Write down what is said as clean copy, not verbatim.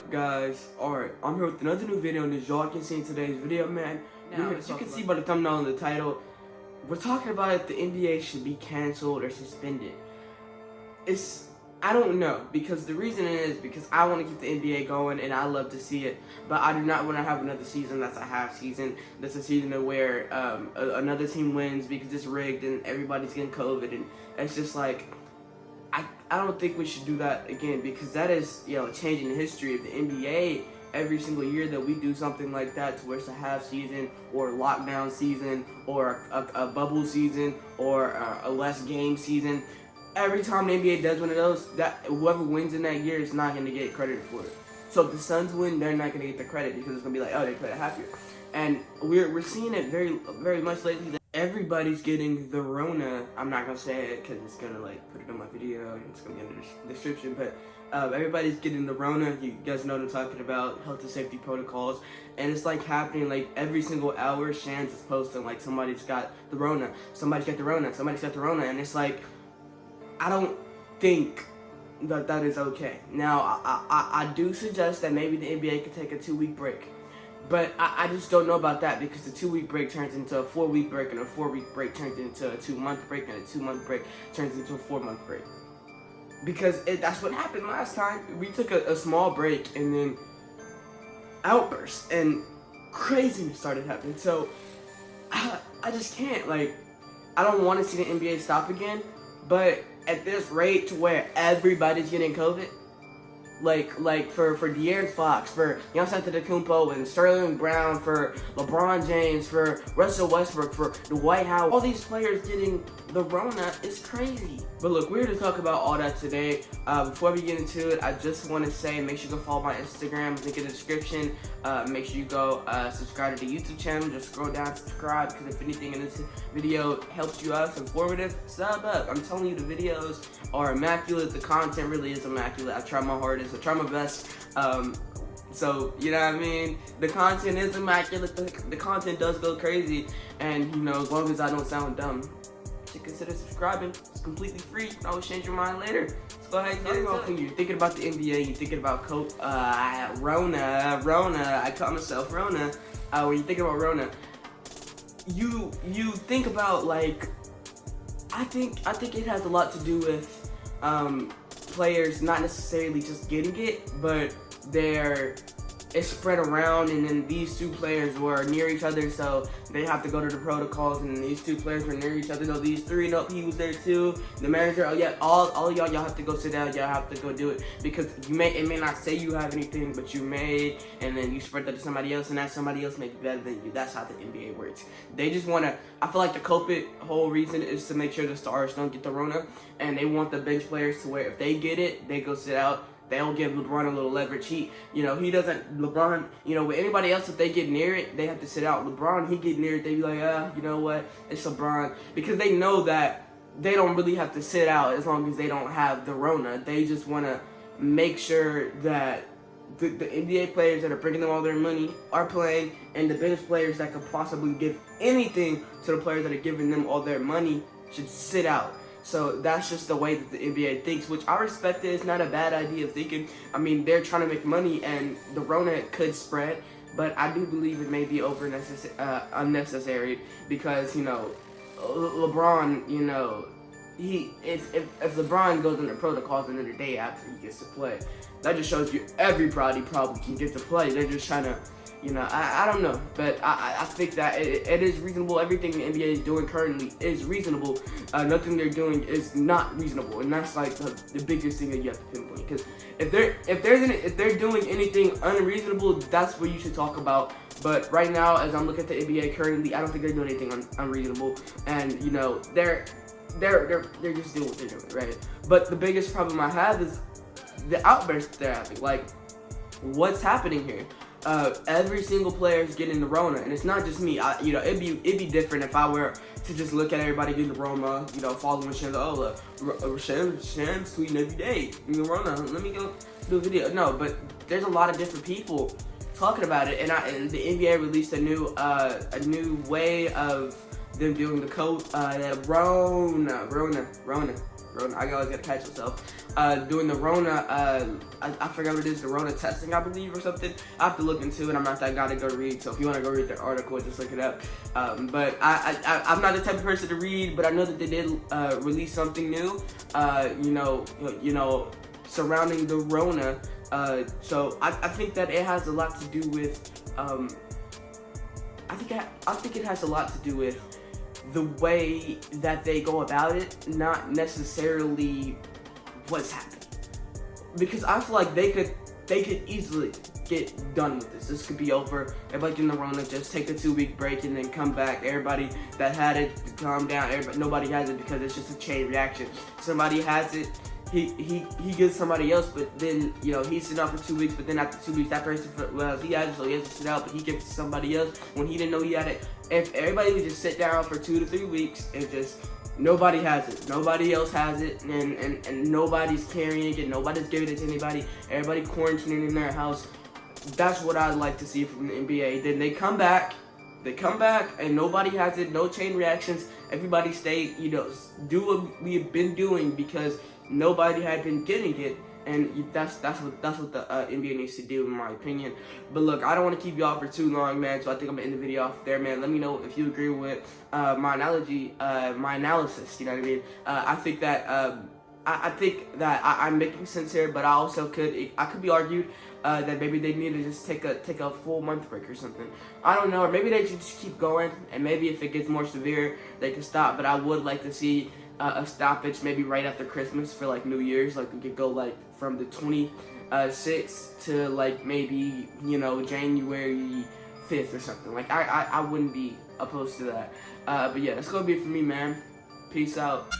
up, guys? Alright, I'm here with another new video, and as y'all can see in today's video, man, as you can see by the thumbnail and the title, we're talking about if the NBA should be canceled or suspended. I don't know, because the reason is because I want to keep the NBA going and I love to see it, but I do not want to have another season that's a half season. That's a season where another team wins because it's rigged and everybody's getting COVID, and it's just like, I don't think we should do that again, because that is, changing the history of the NBA. Every single year that we do something like that, to where it's a half season or lockdown season or a bubble season or a less game season, every time the NBA does one of those, that whoever wins in that year is not going to get credit for it. So if the Suns win, they're not going to get the credit because it's going to be like, oh, they played a half year. And we're seeing it very much lately that everybody's getting the Rona. I'm not going to say it because it's going to put it in my video and it's going to be in the description, but everybody's getting the Rona. You guys know what I'm talking about, health and safety protocols, and it's happening every single hour. Shans is posting somebody's got the Rona, somebody's got the Rona, somebody's got the Rona, and it's I don't think that is okay. Now, I do suggest that maybe the NBA could take a 2-week break, but I just don't know about that, because the 2-week break turns into a 4-week break, and a 4-week break turns into a 2-month break, and a 2-month break turns into a 4-month break. Because that's what happened last time. We took a small break, and then outbursts and craziness started happening. So I just can't. I don't want to see the NBA stop again, but at this rate, to where everybody's getting COVID, for De'Aaron Fox, for 𝓣𝓲𝓬𝓪𝓵𝓼 and Sterling Brown, for LeBron James, for Russell Westbrook, for Dwight Howard, all these players getting the Rona is crazy. But look, we're here to talk about all that today. Before we get into it, I just want to say, make sure you go follow my Instagram, link in the description. Make sure you go subscribe to the YouTube channel. Just scroll down, subscribe, because if anything in this video helps you out, it's informative, sub up. I'm telling you, the videos are immaculate. The content really is immaculate. I try my hardest. I try my best. So, you know what I mean? The content is immaculate. The content does go crazy. And, as long as I don't sound dumb, you should consider subscribing. It's completely free. You can always change your mind later. Let's go ahead and get into it. You're thinking about the NBA, you're thinking about Rona. I call myself Rona. When you think about Rona, you think about, I think it has a lot to do with players not necessarily just getting it, but it's spread around, and then these two players were near each other, so they have to go to the protocols, and these two players were near each other. No, these three, nope, he was there too. The manager, oh yeah, all y'all have to go sit down. Y'all have to go do it, because it may not say you have anything, but you may, and then you spread that to somebody else, and that somebody else may be better than you. That's how the NBA works. They just want to, I feel like the culprit whole reason is to make sure the stars don't get the Rona, and they want the bench players to where if they get it, they go sit out. They'll give LeBron a little leverage. LeBron, with anybody else, if they get near it, they have to sit out. LeBron, he get near it, they be like, you know what, it's LeBron. Because they know that they don't really have to sit out as long as they don't have the Rona. They just want to make sure that the NBA players that are bringing them all their money are playing, and the bench players that could possibly give anything to the players that are giving them all their money should sit out. So that's just the way that the NBA thinks, which I respect. It's not a bad idea of thinking. I mean, they're trying to make money, and the Rona could spread, but I do believe it may be unnecessary, because, LeBron, if LeBron goes under protocols and then the day after he gets to play, that just shows you everybody probably can get to play. They're just trying to, I don't know, but I think that it is reasonable. Everything the NBA is doing currently is reasonable. Nothing they're doing is not reasonable, and that's the biggest thing that you have to pinpoint. Because if they're doing anything unreasonable, that's what you should talk about. But right now, as I'm looking at the NBA currently, I don't think they're doing anything unreasonable, and they're just doing what they're doing, right? But the biggest problem I have is the outbursts they're having. What's happening here? Every single player is getting the Rona, and it's not just me. It'd be different if I were to just look at everybody getting the Rona, following Shans. Shans tweeting every day, Rona. Let me go do a video. No, but there's a lot of different people talking about it, and the NBA released a new way of them doing the code. Rona. Rona. I always gotta catch myself. Doing the Rona, I forgot what it is, the Rona testing, I believe, or something. I have to look into it. I'm not that guy to go read, so if you want to go read the article, just look it up. But I'm not the type of person to read, but I know that they did release something new, you know, surrounding the Rona. So I think that it has a lot to do with, I think it has a lot to do with the way that they go about it, not necessarily what's happening. Because I feel like they could easily get done with this. This could be over. Everybody in the Rona, just take a 2-week break and then come back. Everybody that had it, calm down. Nobody has it because it's just a chain reaction. Somebody has it, he gives somebody else, but then, you know, he's sitting out for 2 weeks, but then after 2 weeks, that person, well, he has it, so he has to sit out, but he gives it to somebody else when he didn't know he had it. If everybody would just sit down for 2 to 3 weeks and just, nobody has it, nobody else has it, and nobody's carrying it, nobody's giving it to anybody, everybody quarantining in their house. That's what I'd like to see from the NBA. Then they come back, and nobody has it, no chain reactions. Everybody stay, you know, do what we've been doing, because nobody had been getting it, and that's what the NBA needs to do, in my opinion. But look, I don't want to keep y'all for too long, man, so I think I'm gonna end the video off there, man. Let me know if you agree with my analysis. You know what I mean? I think that I'm making sense here, but I could be argued that maybe they need to just take a full month break or something. I don't know, or maybe they should just keep going, and maybe if it gets more severe, they can stop. But I would like to see a stoppage maybe right after Christmas for like New Year's. Like we could go like from the 26th to like maybe, you know, January 5th or something. Like I wouldn't be opposed to that. But yeah, that's gonna be it for me, man. Peace out.